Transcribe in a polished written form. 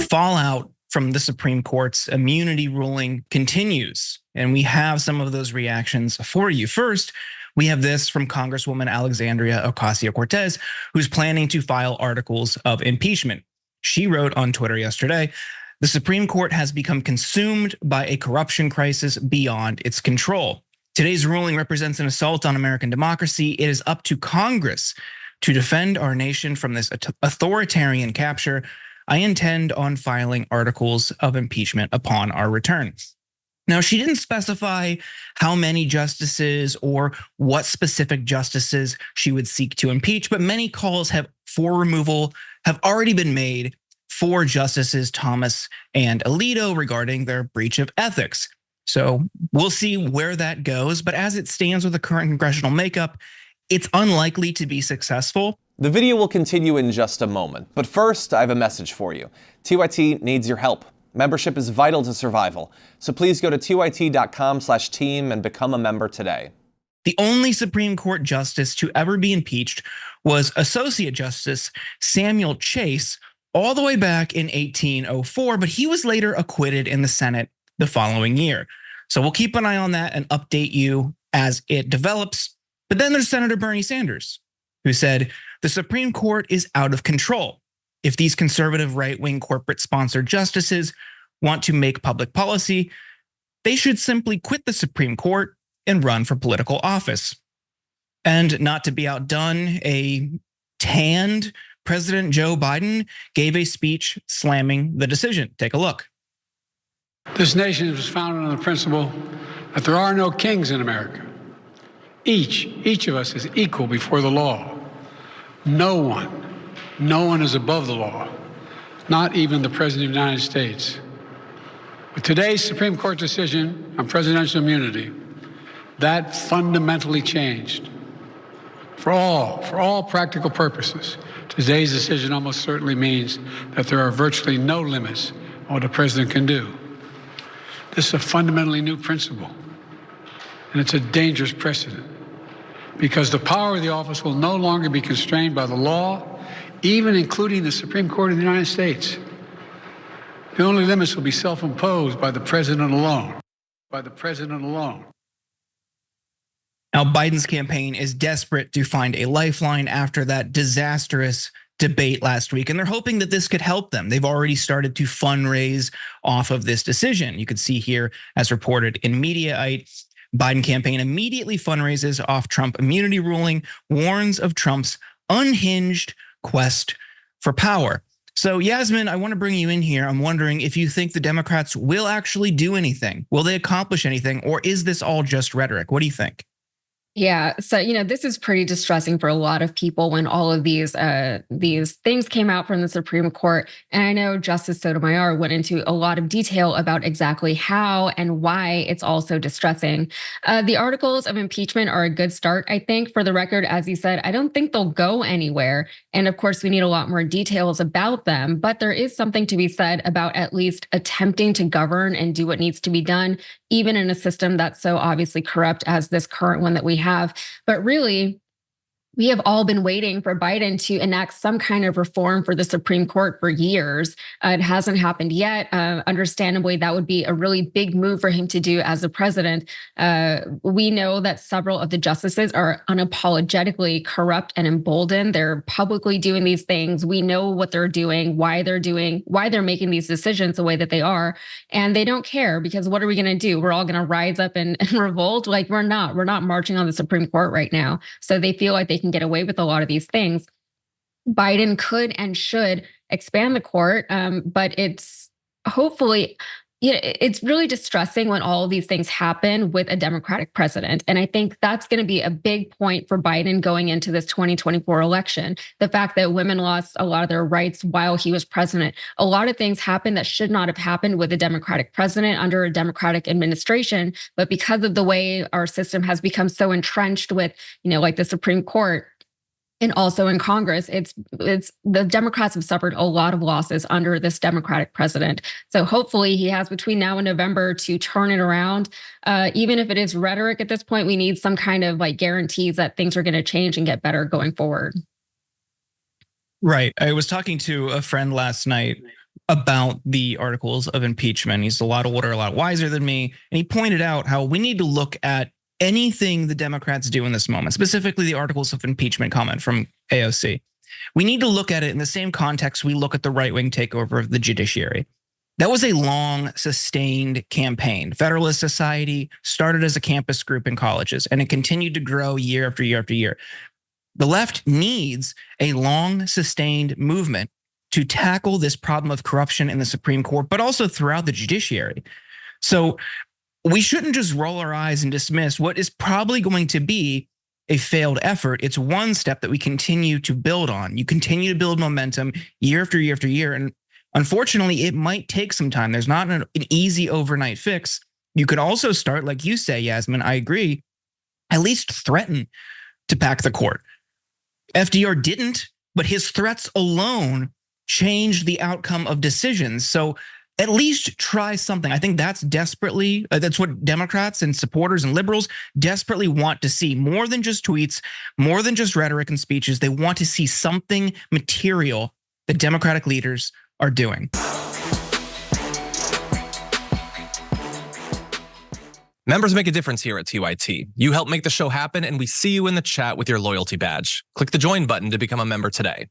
fallout from the Supreme Court's immunity ruling continues, and we have some of those reactions for you. First, we have this from Congresswoman Alexandria Ocasio Cortez, who's planning to file articles of impeachment. She wrote on Twitter yesterday, "The Supreme Court has become consumed by a corruption crisis beyond its control. Today's ruling represents an assault on American democracy. It is up to Congress to defend our nation from this authoritarian capture. I intend on filing articles of impeachment upon our return." Now, she didn't specify how many justices or what specific justices she would seek to impeach, but many calls for removal have already been made for Justices Thomas and Alito regarding their breach of ethics. So we'll see where that goes, but as it stands with the current congressional makeup, it's unlikely to be successful. The video will continue in just a moment, but first I have a message for you. TYT needs your help. Membership is vital to survival, so please go to tyt.com/team and become a member today. The only Supreme Court justice to ever be impeached was Associate Justice Samuel Chase all the way back in 1804, but he was later acquitted in the Senate the following year. So we'll keep an eye on that and update you as it develops. But then there's Senator Bernie Sanders, who said, "The Supreme Court is out of control. If these conservative right-wing corporate-sponsored justices want to make public policy, they should simply quit the Supreme Court and run for political office." And not to be outdone, a tanned President Joe Biden gave a speech slamming the decision. Take a look. "This nation was founded on the principle that there are no kings in America. Each of us is equal before the law. No one is above the law, not even the President of the United States. With today's Supreme Court decision on presidential immunity, that fundamentally changed. For all practical purposes, today's decision almost certainly means that there are virtually no limits on what a president can do. This is a fundamentally new principle, and it's a dangerous precedent, because the power of the office will no longer be constrained by the law, even including the Supreme Court of the United States. The only limits will be self-imposed by the president alone. Now, Biden's campaign is desperate to find a lifeline after that disastrous debate last week, and they're hoping that this could help them. They've already started to fundraise off of this decision. You could see here, as reported in Mediaite, Biden campaign immediately fundraises off Trump immunity ruling, warns of Trump's unhinged quest for power. So Yasmin, I want to bring you in here. I'm wondering if you think the Democrats will actually do anything. Will they accomplish anything, or is this all just rhetoric? What do you think? Yeah, so this is pretty distressing for a lot of people when all of these things came out from the Supreme Court. And I know Justice Sotomayor went into a lot of detail about exactly how and why it's also distressing. The articles of impeachment are a good start, I think. For the record, as you said, I don't think they'll go anywhere. And of course, we need a lot more details about them. But there is something to be said about at least attempting to govern and do what needs to be done, even in a system that's so obviously corrupt as this current one that we have. But really, we have all been waiting for Biden to enact some kind of reform for the Supreme Court for years. It hasn't happened yet. Understandably, that would be a really big move for him to do as the president. We know that several of the justices are unapologetically corrupt and emboldened. They're publicly doing these things. We know what they're doing, why they're making these decisions the way that they are. And they don't care, because what are we going to do? We're all going to rise up and revolt? Like, we're not marching on the Supreme Court right now. So they feel like they can get away with a lot of these things. Biden could and should expand the court, but it's hopefully, it's really distressing when all of these things happen with a Democratic president. And I think that's going to be a big point for Biden going into this 2024 election. The fact that women lost a lot of their rights while he was president. A lot of things happened that should not have happened with a Democratic president under a Democratic administration. But because of the way our system has become so entrenched with, like the Supreme Court, and also in Congress, it's the Democrats have suffered a lot of losses under this Democratic president. So hopefully he has between now and November to turn it around. Even if it is rhetoric at this point, we need some kind of guarantees that things are going to change and get better going forward. Right. I was talking to a friend last night about the articles of impeachment. He's a lot older, a lot wiser than me. And he pointed out how we need to look at anything the Democrats do in this moment, specifically the articles of impeachment comment from AOC. We need to look at it in the same context we look at the right-wing takeover of the judiciary. That was a long, sustained campaign. Federalist Society started as a campus group in colleges, and it continued to grow year after year after year. The left needs a long, sustained movement to tackle this problem of corruption in the Supreme Court, but also throughout the judiciary. So we shouldn't just roll our eyes and dismiss what is probably going to be a failed effort. It's one step that we continue to build on. You continue to build momentum year after year after year. And unfortunately, it might take some time. There's not an easy overnight fix. You could also start, like you say, Yasmin, I agree, at least threaten to pack the court. FDR didn't, but his threats alone changed the outcome of decisions. So at least try something. I think that's what Democrats and supporters and liberals desperately want to see. More than just tweets, more than just rhetoric and speeches. They want to see something material that Democratic leaders are doing. Members make a difference here at TYT. You help make the show happen, and we see you in the chat with your loyalty badge. Click the join button to become a member today.